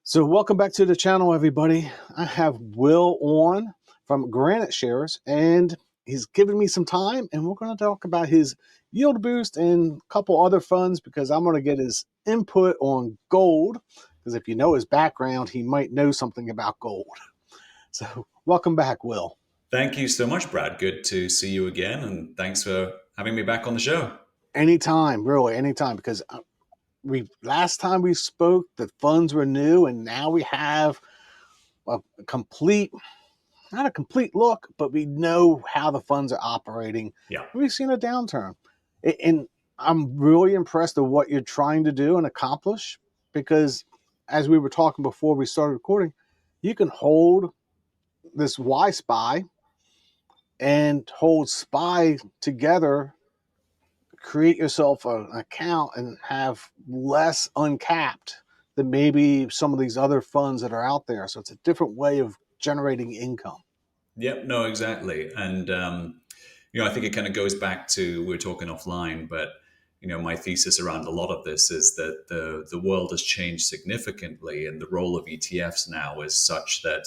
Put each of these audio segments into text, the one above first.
So welcome back to the channel, everybody. I have Will on from GraniteShares, and he's given me some time, and we're going to talk about his yield boost and a couple other funds because I'm going to get his input on gold. Because if you know his background, he might know something about gold. So welcome back, Will. Thank you so much, Brad. Good to see you again, and thanks for having me back on the show. Anytime, really, anytime. Because we last time we spoke, the funds were new, and now we have a complete, not a complete look, but we know how the funds are operating. Yeah. We've seen a downturn. And I'm really impressed with what you're trying to do and accomplish because, as we were talking before we started recording, you can hold this Y SPY and hold SPY together, create yourself an account, and have less uncapped than maybe some of these other funds that are out there. So it's a different way of generating income. Yep. No, exactly. And I think it kind of goes back to we were talking offline, but my thesis around a lot of this is that the world has changed significantly, and the role of ETFs now is such that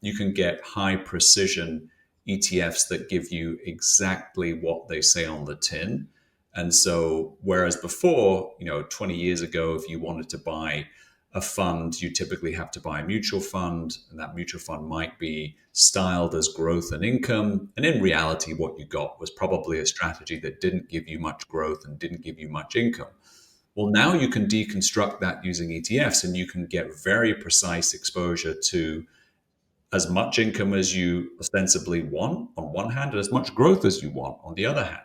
you can get high precision ETFs that give you exactly what they say on the tin. And so, whereas before, 20 years ago, if you wanted to buy a fund, you typically have to buy a mutual fund, and that mutual fund might be styled as growth and income. And in reality, what you got was probably a strategy that didn't give you much growth and didn't give you much income. Well, now you can deconstruct that using ETFs, and you can get very precise exposure to as much income as you ostensibly want on one hand, and as much growth as you want on the other hand.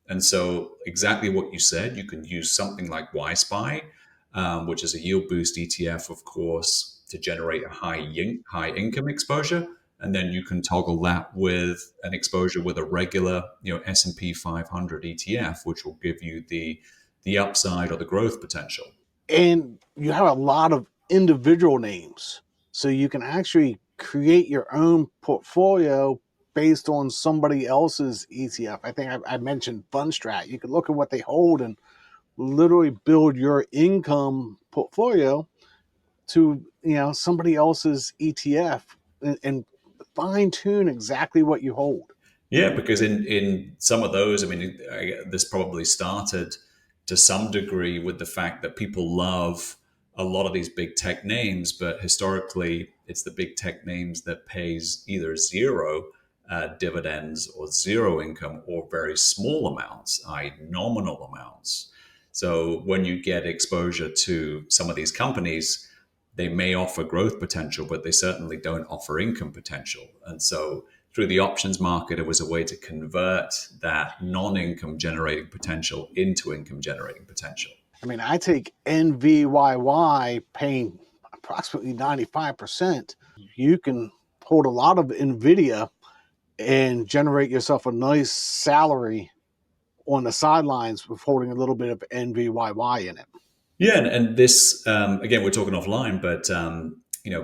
And so, exactly what you said, you can use something like YSPY, which is a yield boost ETF, of course, to generate a high income exposure, and then you can toggle that with an exposure with a regular, S&P 500 ETF, which will give you the upside or the growth potential. And you have a lot of individual names, so you can actually create your own portfolio based on somebody else's ETF. I think I mentioned FundStrat. You can look at what they hold and literally build your income portfolio to somebody else's ETF, and fine tune exactly what you hold. Yeah, because in some of those, I mean, this probably started to some degree with the fact that people love a lot of these big tech names, but historically, it's the big tech names that pays either zero dividends or zero income or very small amounts, i.e., nominal amounts. So when you get exposure to some of these companies, they may offer growth potential, but they certainly don't offer income potential. And so through the options market, it was a way to convert that non-income generating potential into income generating potential. I mean, I take NVYY paying approximately 95%. You can hold a lot of NVIDIA and generate yourself a nice salary on the sidelines with holding a little bit of NVYY in it. Yeah, and this again, we're talking offline, but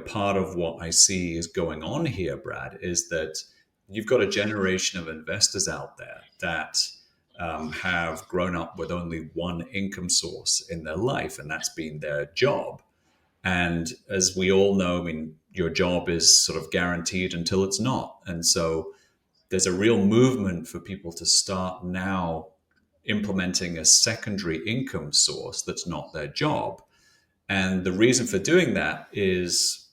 part of what I see is going on here, Brad, is that you've got a generation of investors out there that have grown up with only one income source in their life, and that's been their job. And as we all know, I mean, your job is sort of guaranteed until it's not, and so there's a real movement for people to start now implementing a secondary income source that's not their job. And the reason for doing that is,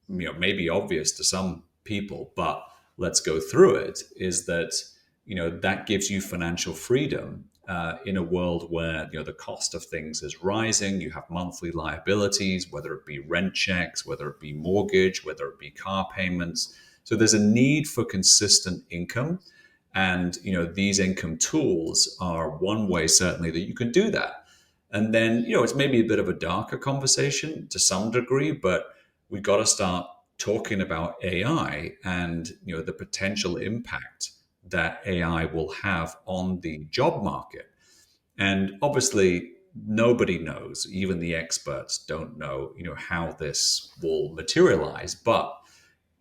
maybe obvious to some people, but let's go through it, is that, that gives you financial freedom in a world where, the cost of things is rising. You have monthly liabilities, whether it be rent checks, whether it be mortgage, whether it be car payments. So there's a need for consistent income. And, these income tools are one way, certainly, that you can do that. And then, it's maybe a bit of a darker conversation to some degree, but we got to start talking about AI and, the potential impact that AI will have on the job market. And obviously, nobody knows, even the experts don't know, how this will materialize. But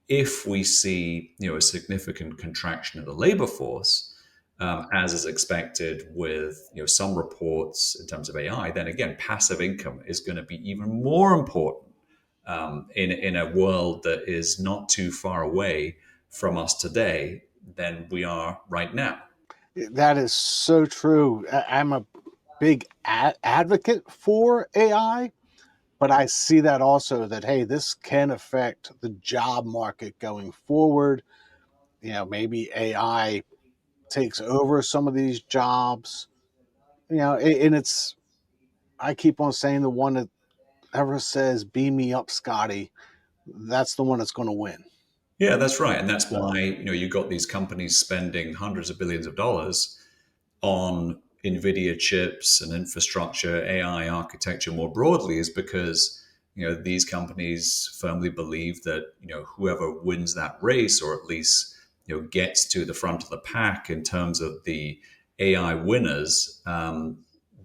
if we see, a significant contraction of the labor force, as is expected with some reports in terms of AI, then again, passive income is going to be even more important in a world that is not too far away from us today than we are right now. That is so true. I'm a big advocate for AI, but I see that also that, hey, this can affect the job market going forward. Maybe AI takes over some of these jobs. And it's, I keep on saying, the one that ever says, beam me up, Scotty, that's the one that's going to win. Yeah, that's right, and that's why you got these companies spending hundreds of billions of dollars on NVIDIA chips and infrastructure, AI architecture more broadly, is because these companies firmly believe that whoever wins that race, or at least gets to the front of the pack in terms of the AI winners,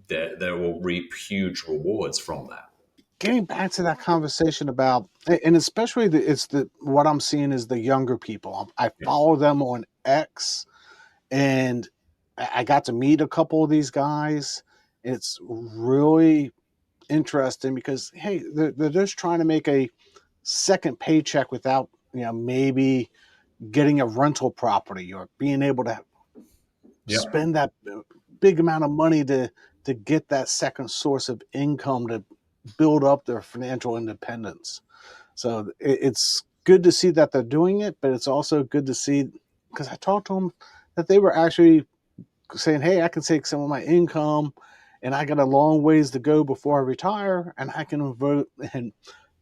they will reap huge rewards from that. Getting back to that conversation about, and especially it's the what I'm seeing is the younger people. I Yeah, follow them on X, and I got to meet a couple of these guys. It's really interesting because, hey, they're just trying to make a second paycheck without maybe getting a rental property or being able to yeah, spend that big amount of money to get that second source of income to build up their financial independence. So it's good to see that they're doing it, but it's also good to see, because I talked to them, that they were actually saying, "Hey, I can take some of my income, and I got a long ways to go before I retire, and I can vote and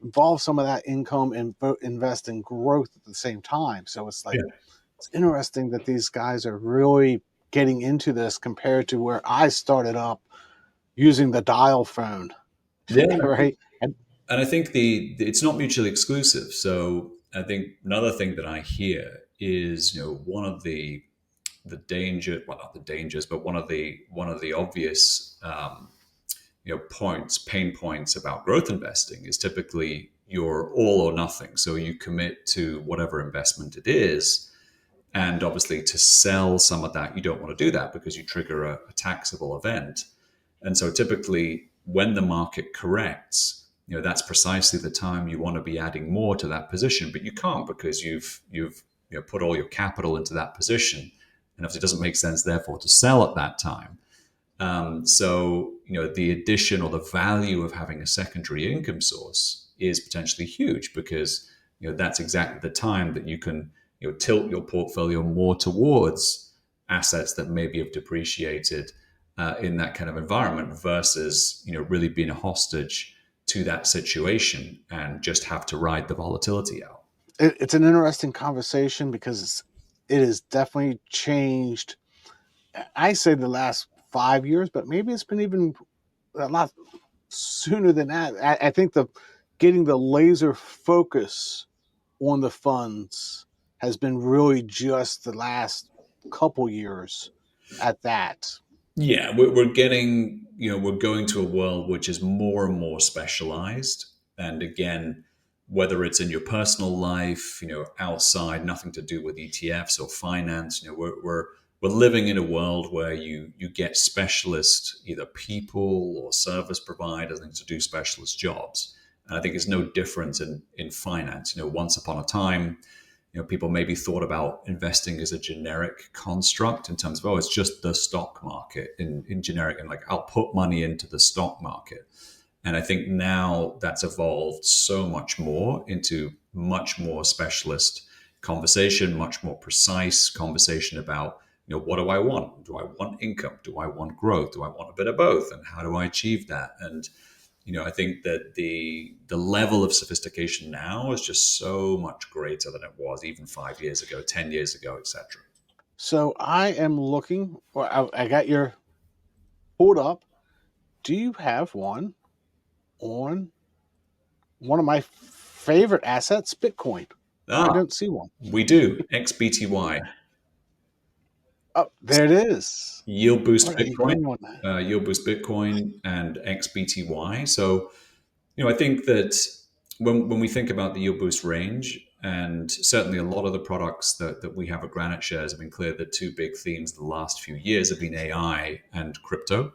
involve some of that income and invest in growth at the same time." So it's like, yeah, it's interesting that these guys are really getting into this compared to where I started up using the dial phone, yeah. right? And And I think it's not mutually exclusive. So I think another thing that I hear is one of the danger, well, not the dangers, but one of the obvious pain points about growth investing is typically you're all or nothing. So you commit to whatever investment it is, and obviously to sell some of that, you don't want to do that because you trigger a taxable event. And so typically when the market corrects, that's precisely the time you want to be adding more to that position, but you can't because you've put all your capital into that position, and if it doesn't make sense therefore to sell at that time. So the addition or the value of having a secondary income source is potentially huge because that's exactly the time that you can tilt your portfolio more towards assets that maybe have depreciated in that kind of environment versus really being a hostage to that situation and just have to ride the volatility out. it's an interesting conversation because it has definitely changed. I say the last 5 years, but maybe it's been even a lot sooner than that. I think the getting the laser focus on the funds has been really just the last couple years at that. Yeah, we're getting, we're going to a world which is more and more specialized. And again, whether it's in your personal life, outside, nothing to do with ETFs or finance, we're living in a world where you get specialist either people or service providers to do specialist jobs. And I think it's no different in finance. Once upon a time, people maybe thought about investing as a generic construct in terms of, oh, it's just the stock market in generic, and like I'll put money into the stock market. And I think now that's evolved so much more into much more specialist conversation, much more precise conversation about, what do I want? Do I want income? Do I want growth? Do I want a bit of both? And how do I achieve that? And I think that the level of sophistication now is just so much greater than it was even 5 years ago, 10 years ago, etc. So I am looking. Well, I got your pulled up. Do you have one on one of my favorite assets, Bitcoin? I Ah, don't see one. we do XBTY, Oh, there it is. Yield Boost What are you Bitcoin, doing on that? Yield Boost Bitcoin, and XBTY. So I think that when we think about the Yield Boost range, and certainly a lot of the products that we have at GraniteShares have been clear that two big themes the last few years have been AI and crypto.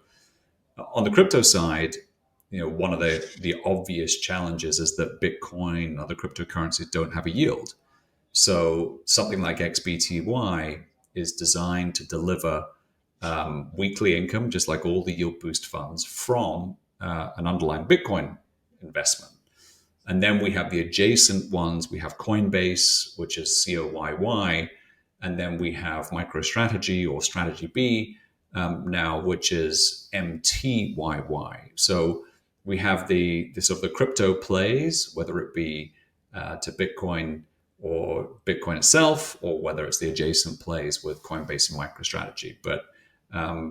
On the crypto side, one of the obvious challenges is that Bitcoin and other cryptocurrencies don't have a yield. So something like XBTY is designed to deliver weekly income, just like all the yield boost funds, from an underlying Bitcoin investment. And then we have the adjacent ones. We have Coinbase, which is COYY. And then we have MicroStrategy or Strategy B now, which is MTYY. So we have the sort of the crypto plays, whether it be to Bitcoin or Bitcoin itself, or whether it's the adjacent plays with Coinbase and MicroStrategy, but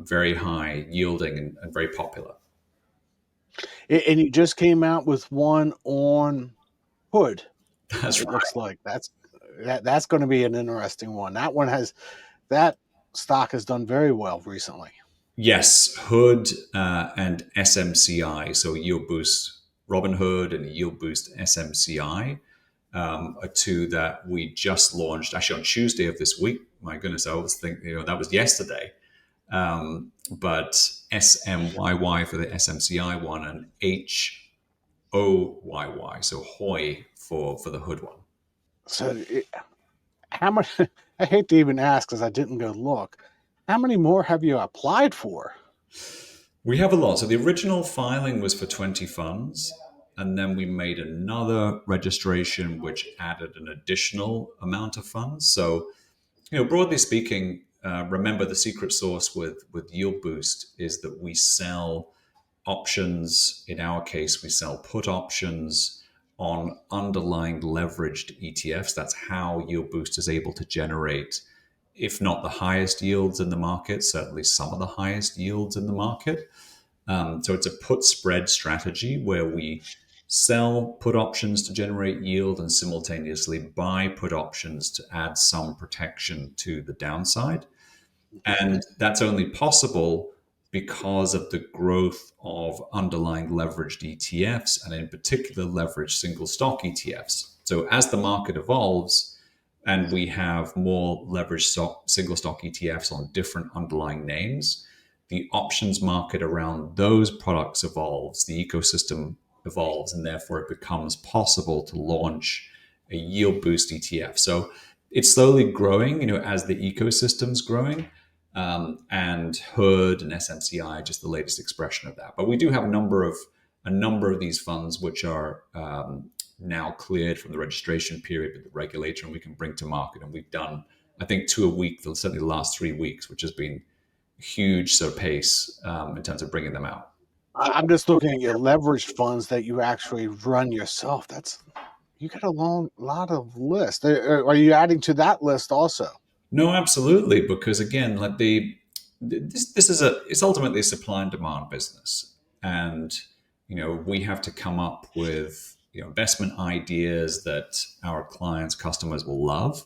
very high yielding and very popular. And you just came out with one on Hood. That's It right. looks like that's going to be an interesting one. That stock has done very well recently. Yes, Hood and SMCI, so Yield Boost Robinhood and Yield Boost SMCI are two that we just launched actually on Tuesday of this week. My goodness, I always think that was yesterday. But SMYY for the SMCI one and HOYY, so Hoy for the Hood one. So, how much? I hate to even ask because I didn't go look. How many more have you applied for? We have a lot. So the original filing was for 20 funds. And then we made another registration which added an additional amount of funds. So, broadly speaking, remember the secret sauce with Yield Boost is that we sell options. In our case, we sell put options on underlying leveraged ETFs. That's how Yield Boost is able to generate, if not the highest yields in the market, certainly some of the highest yields in the market. So it's a put spread strategy where we sell put options to generate yield and simultaneously buy put options to add some protection to the downside. And that's only possible because of the growth of underlying leveraged ETFs and, in particular, leveraged single stock ETFs. So, as the market evolves and we have more leveraged single stock ETFs on different underlying names, the options market around those products evolves, the ecosystem evolves, and therefore it becomes possible to launch a yield boost ETF. So, it's slowly growing, as the ecosystem's growing, and Hood and SMCI just the latest expression of that. But we do have a number of these funds which are now cleared from the registration period with the regulator, and we can bring to market. And we've done, I think, 2 a week, certainly the last 3 weeks, which has been a huge sort of pace in terms of bringing them out. I'm just looking at your leveraged funds that you actually run yourself. That's You got a long lot of lists. Are you adding to that list also? No, absolutely, because again, like this is it's ultimately a supply and demand business, and we have to come up with investment ideas that our clients, customers will love.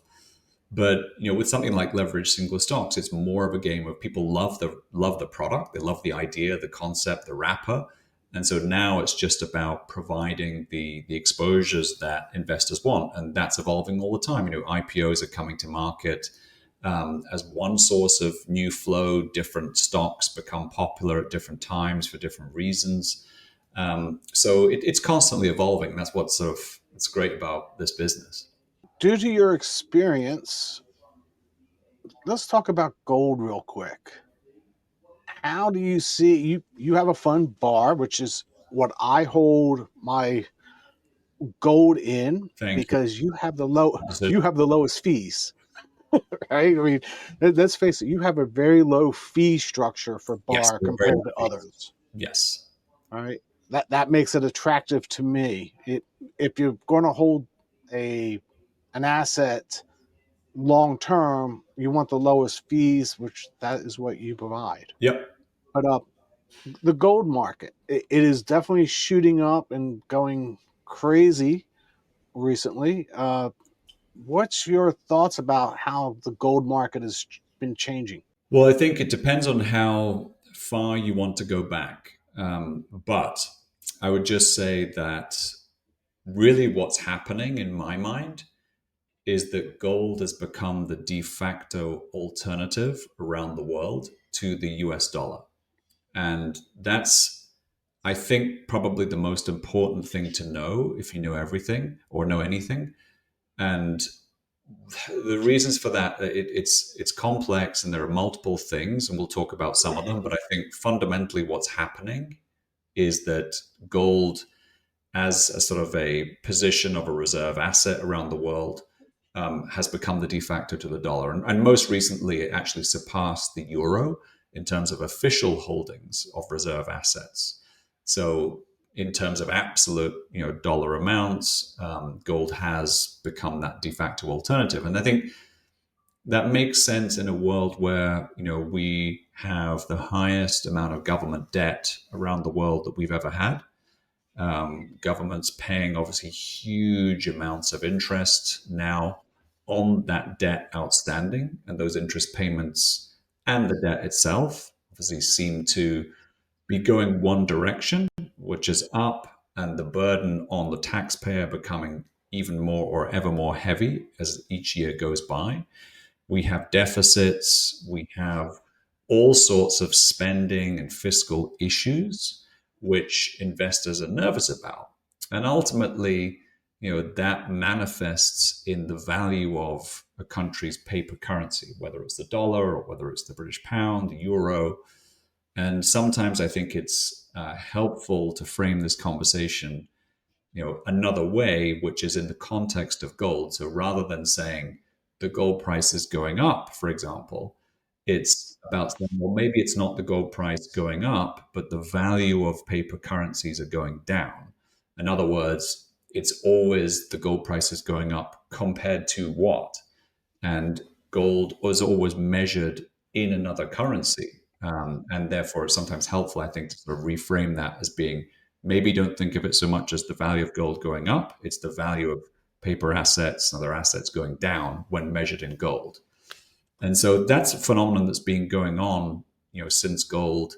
But with something like leverage single stocks, it's more of a game of people love the product, they love the idea, the concept, the wrapper, and so now it's just about providing the exposures that investors want, and that's evolving all the time. IPOs are coming to market as one source of new flow. Different stocks become popular at different times for different reasons. So it's constantly evolving. That's what's sort of it's great about this business. Due to your experience, let's talk about gold real quick. How do you see you have a fund bar, which is what I hold my gold in Thank you. because Decision. you have the lowest fees, right? I mean, let's face it, you have a very low fee structure for Yes, bar they're very compared to lucky. others. Yes. All right. That makes it attractive to me. If you're going to hold a an asset long term, you want the lowest fees, which that is what you provide. Yep. But the gold market, it is definitely shooting up and going crazy recently. What's your thoughts about how the gold market has been changing? Well, I think it depends on how far you want to go back. But I would just say that really what's happening in my mind is that gold has become the de facto alternative around the world to the US dollar. And that's I think probably the most important thing to know, if you know everything or know anything, and the reasons for that, it's complex and there are multiple things, and we'll talk about some of them. But I think fundamentally, what's happening is that gold, as a sort of a position of a reserve asset around the world, has become the de facto to the dollar. And most recently, it actually surpassed the euro in terms of official holdings of reserve assets. So, in terms of absolute, dollar amounts, gold has become that de facto alternative. And I think that makes sense in a world where we have the highest amount of government debt around the world that we've ever had. Governments paying obviously huge amounts of interest now on that debt outstanding, and those interest payments and the debt itself obviously seem to be going one direction, which is up, and the burden on the taxpayer becoming even more or ever more heavy as each year goes by. We have deficits, we have all sorts of spending and fiscal issues, which investors are nervous about. And ultimately, that manifests in the value of a country's paper currency, whether it's the dollar or whether it's the British pound, the euro. And sometimes I think it's helpful to frame this conversation, another way, which is in the context of gold. So rather than saying the gold price is going up, for example, it's about saying, well, maybe it's not the gold price going up, but the value of paper currencies are going down. In other words, it's always the gold price is going up compared to what? And gold was always measured in another currency. And therefore, it's sometimes helpful, I think, to sort of reframe that as being, maybe don't think of it so much as the value of gold going up, it's the value of paper assets and other assets going down when measured in gold. And so that's a phenomenon that's been going on, since gold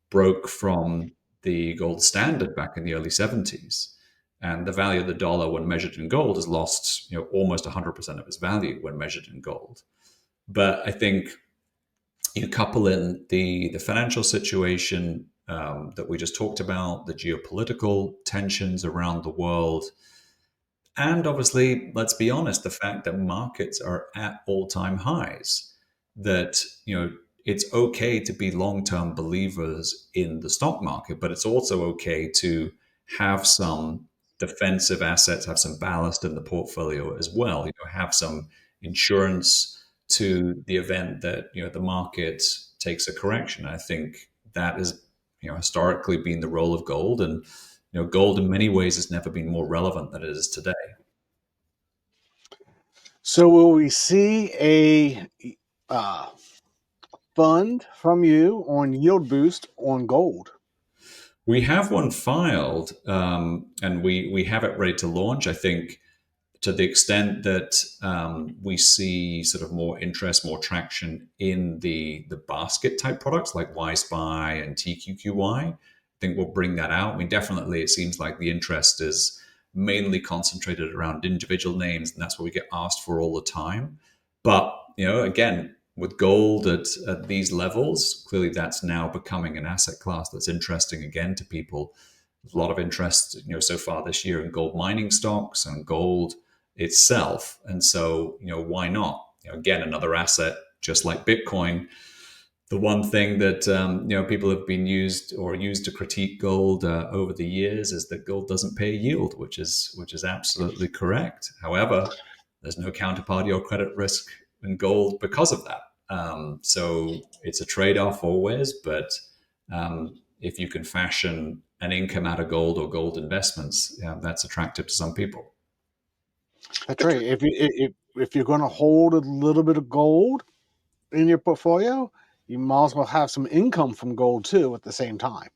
broke from the gold standard back in the early 70s. And the value of the dollar when measured in gold has lost, almost 100% of its value when measured in gold. But I think you couple in the financial situation that we just talked about, the geopolitical tensions around the world, and obviously, let's be honest, the fact that markets are at all-time highs, that, it's okay to be long-term believers in the stock market, but it's also okay to have some defensive assets, have some ballast in the portfolio as well, have some insurance to the event that, the market takes a correction. I think that is, historically been the role of gold. And, gold in many ways has never been more relevant than it is today. So will we see a uh, fund from you on yield boost on gold? We have one filed, and we have it ready to launch. I think to the extent that we see sort of more interest, more traction in the basket type products like YSPY and TQQY, I think we'll bring that out. I mean, definitely, it seems like the interest is mainly concentrated around individual names, and that's what we get asked for all the time. But again, with gold at these levels, clearly that's now becoming an asset class that's interesting again to people. There's a lot of interest, so far this year in gold mining stocks and gold itself. And so, why not? Again, another asset, just like Bitcoin. The one thing that people have been used to critique gold over the years is that gold doesn't pay yield, which is absolutely correct. However, there's no counterparty or credit risk in gold because of that. So it's a trade-off always, but if you can fashion an income out of gold or gold investments, that's attractive to some people. That's right. If you're going to hold a little bit of gold in your portfolio, you might as well have some income from gold too at the same time.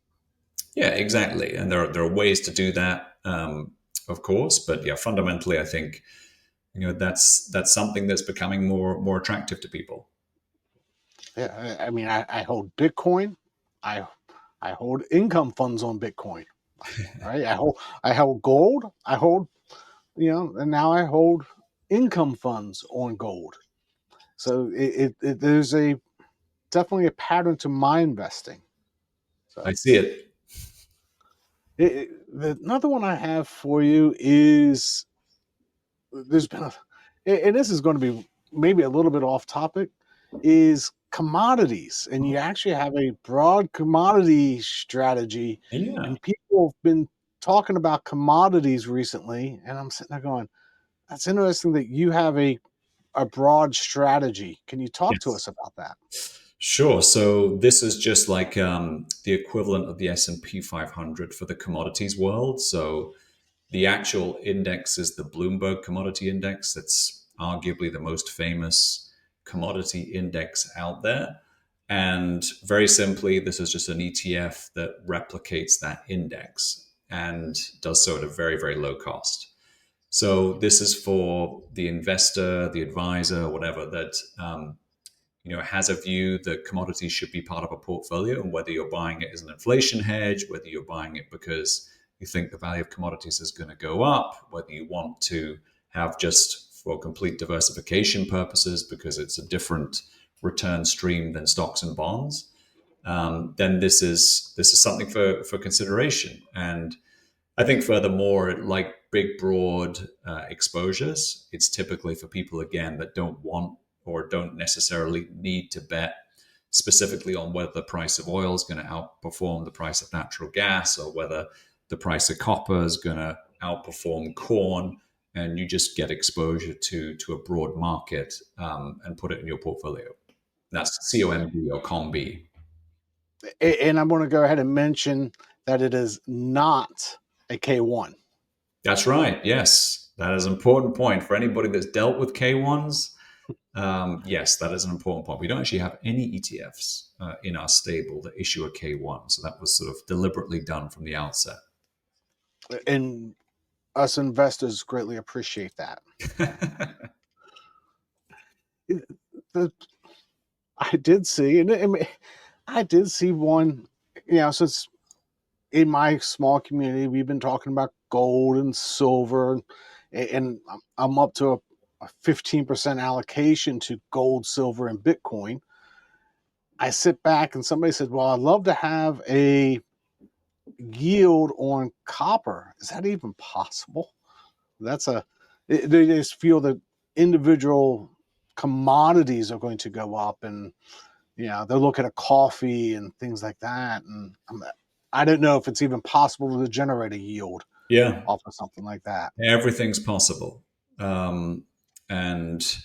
Yeah, exactly. And there are ways to do that, of course. But yeah, fundamentally, I think that's something that's becoming more attractive to people. Yeah, I mean, I hold Bitcoin. I I hold income funds on Bitcoin. Right. I hold gold. I hold and now I hold income funds on gold. So there's a definitely a pattern to my investing. I So see it. Another one I have for you is there's been a, and this is going to be maybe a little bit off topic, is commodities. And you actually have a broad commodity strategy, Yeah. and people have been talking about commodities recently. And I'm sitting there going, that's interesting that you have a broad strategy. Can you talk to Yes. us about that? Sure. So this is just like the equivalent of the S&P 500 for the commodities world. So the actual index is the Bloomberg Commodity Index. That's arguably the most famous commodity index out there. And very simply, this is just an ETF that replicates that index and does so at a very, very low cost. So this is for the investor, the advisor, whatever that has a view that commodities should be part of a portfolio, and whether you're buying it as an inflation hedge, whether you're buying it because you think the value of commodities is going to go up, whether you want to have just for complete diversification purposes because it's a different return stream than stocks and bonds, then this is something for consideration. And I think furthermore, like big, broad exposures, it's typically for people, again, that don't want or don't necessarily need to bet specifically on whether the price of oil is going to outperform the price of natural gas or whether the price of copper is going to outperform corn. And you just get exposure to a broad market and put it in your portfolio. That's COMB or COMB. And I'm going to go ahead and mention that it is not a K1. That's right. Yes, that is an important point for anybody that's dealt with K1s. Yes, that is an important point. We don't actually have any ETFs in our stable that issue a K1, so that was sort of deliberately done from the outset. And us investors greatly appreciate that. The, I did see, I did see one, since in my small community, we've been talking about gold and silver, and I'm up to a 15% allocation to gold, silver, and Bitcoin. I sit back and somebody said, well, I'd love to have a yield on copper. Is that even possible? That's they just feel that individual commodities are going to go up, and they're looking at coffee and things like that. And I don't know if it's even possible to generate a yield Yeah, off of something like that. everything's possible. And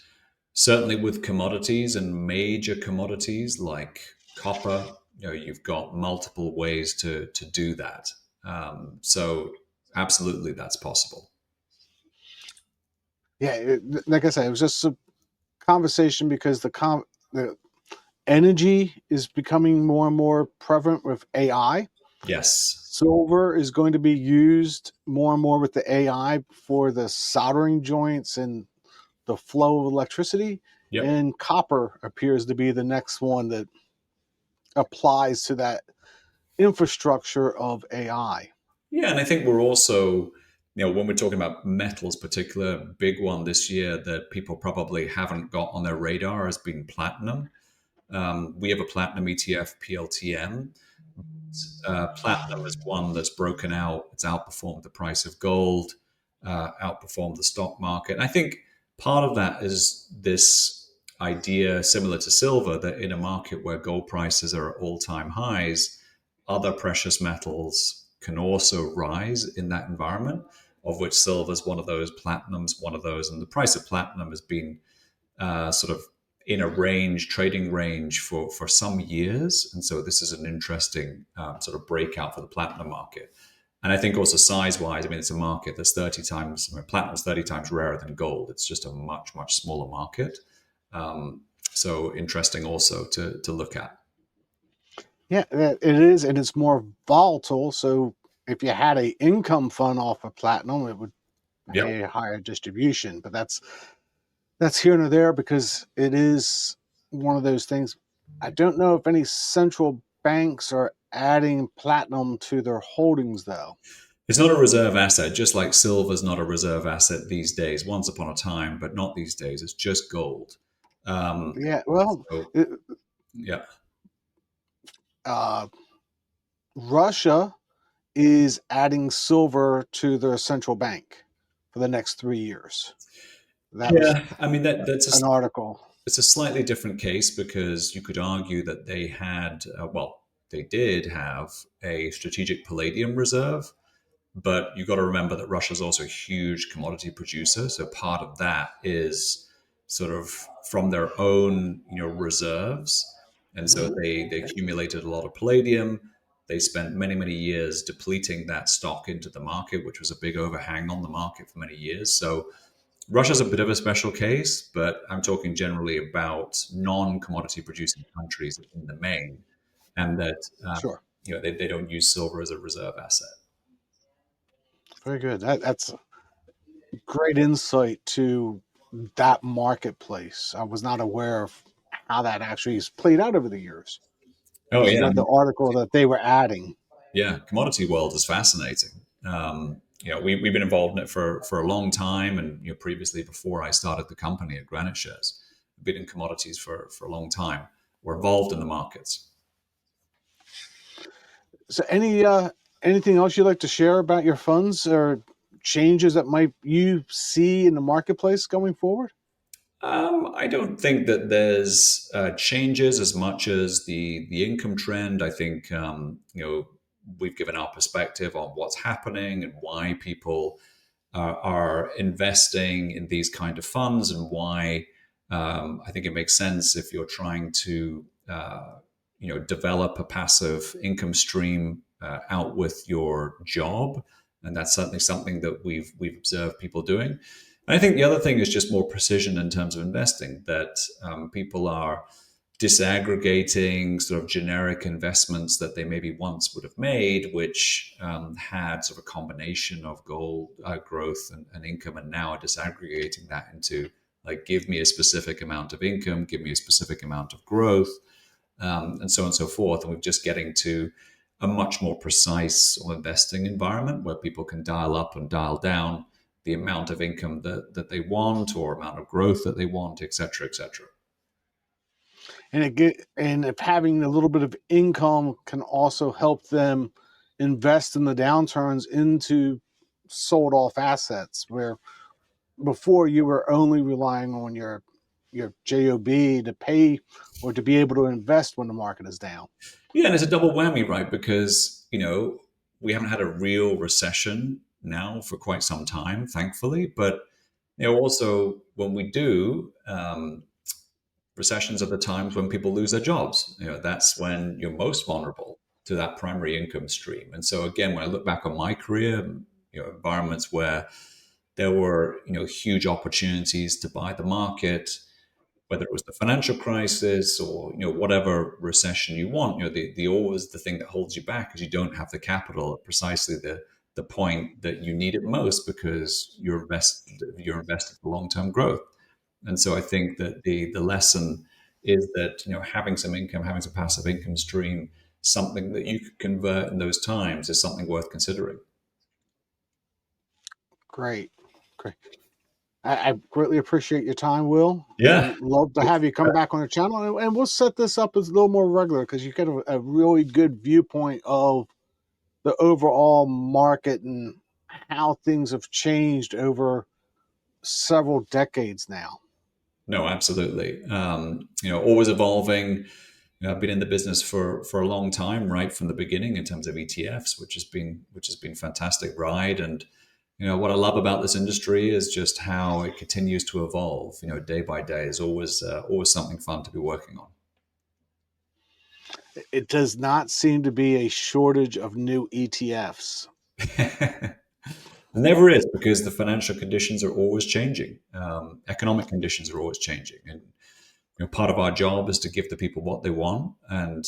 certainly with commodities and major commodities like copper, you've got multiple ways to do that. So absolutely, that's possible. Yeah, like I said, it was just a conversation because the energy is becoming more and more prevalent with AI. Yes. Silver is going to be used more and more with the AI for the soldering joints and the flow of electricity. Yep. And copper appears to be the next one that applies to that infrastructure of AI. Yeah, and I think we're also, when we're talking about metals, particular big one this year that people probably haven't got on their radar has been platinum. We have a platinum ETF, PLTM. Platinum is one that's broken out. It's outperformed the price of gold, outperformed the stock market. And I think part of that is this idea, similar to silver, that in a market where gold prices are at all-time highs, other precious metals can also rise in that environment, of which silver is one of those, platinum's one of those. And the price of platinum has been sort of in a trading range for some years. And so this is an interesting sort of breakout for the platinum market. And I think also size wise, I mean, it's a market that's 30 times, platinum's 30 times rarer than gold. It's just a much, much smaller market. So interesting also to look at. Yeah, it is, and it's more volatile. So if you had a income fund off of platinum, it would Yep. pay a higher distribution. But that's here and there because it is one of those things. I don't know if any central banks are adding platinum to their holdings, though. It's not a reserve asset, just like silver's not a reserve asset these days, once upon a time, but not these days. It's just gold. Yeah, well, So, yeah. uh, Russia is adding silver to their central bank for the next 3 years. That was Yeah, I mean an article. it's a slightly different case because you could argue that they had they did have a strategic palladium reserve, but you got to remember that Russia's also a huge commodity producer. So part of that is sort of from their own, reserves. And so Mhm. they accumulated a lot of palladium. They spent many years depleting that stock into the market, which was a big overhang on the market for many years. So Russia's a bit of a special case, but I'm talking generally about non-commodity producing countries in the main, and that Sure. they don't use silver as a reserve asset. Very good. That's great insight to that marketplace. I was not aware of how that actually is played out over the years. Oh Just yeah, read the article that they were adding. yeah, commodity world is fascinating. We've been involved in it for a long time, and previously before I started the company at GraniteShares, we've been in commodities for a long time. We're involved in the markets. So, anything else you'd like to share about your funds or changes that might you see in the marketplace going forward? I don't think that there's changes as much as the income trend. I think we've given our perspective on what's happening and why people are investing in these kind of funds, and why I think it makes sense if you're trying to develop a passive income stream out with your job, and that's certainly something that we've observed people doing. And I think the other thing is just more precision in terms of investing, that people are disaggregating sort of generic investments that they maybe once would have made, which had sort of a combination of gold growth and income, and now are disaggregating that into, like, give me a specific amount of income, give me a specific amount of growth, and so on and so forth. And we're just getting to a much more precise investing environment where people can dial up and dial down the amount of income that they want, or amount of growth that they want, et cetera, et cetera. And if having a little bit of income can also help them invest in the downturns into sold off assets, where before you were only relying on your job to pay or to be able to invest when the market is down. Yeah, and it's a double whammy, right? Because we haven't had a real recession now for quite some time, thankfully. But also when we do, recessions are the times when people lose their jobs. That's when you're most vulnerable to that primary income stream. And so again, when I look back on my career, environments where there were huge opportunities to buy the market, whether it was the financial crisis or whatever recession you want, the always the thing that holds you back is you don't have the capital at precisely the point that you need it most, because you're invested for long term growth. And so I think that the lesson is that having some income, having some passive income stream, something that you could convert in those times, is something worth considering. Great. Great. I greatly appreciate your time, Will, Yeah. and love to have you come back on the channel. And we'll set this up as a little more regular because you get a really good viewpoint of the overall market and how things have changed over several decades now. No, absolutely. Always evolving. I've been in the business for a long time, right from the beginning, in terms of ETFs, which has been fantastic ride. And what I love about this industry is just how it continues to evolve. Day by day is always something fun to be working on. It does not seem to be a shortage of new ETFs. There never is, because the financial conditions are always changing. Economic conditions are always changing, and part of our job is to give the people what they want, and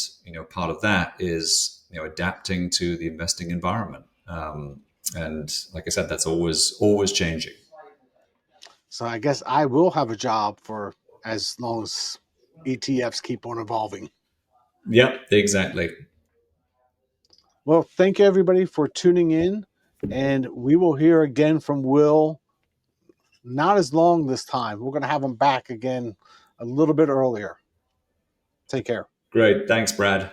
part of that is adapting to the investing environment. And like I said, that's always changing. So I guess I will have a job for as long as ETFs keep on evolving. Yep, exactly. Well, thank you everybody for tuning in, and we will hear again from Will. Not as long this time. We're going to have him back again a little bit earlier. Take care. Great. Thanks, Brad.